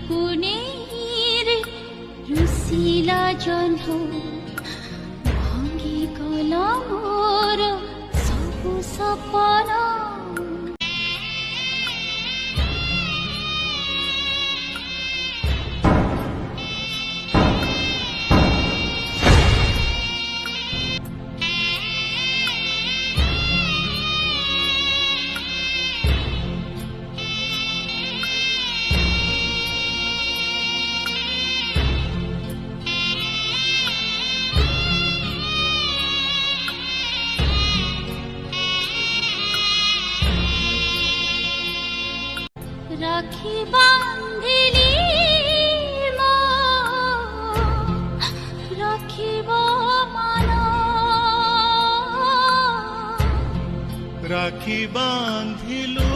পুনের রুচিলা জহ্ন ভাঙি গলা মোর সবু সপন। রাখি বান্ধিলি রাখিব মান, রাখি বান্ধিলু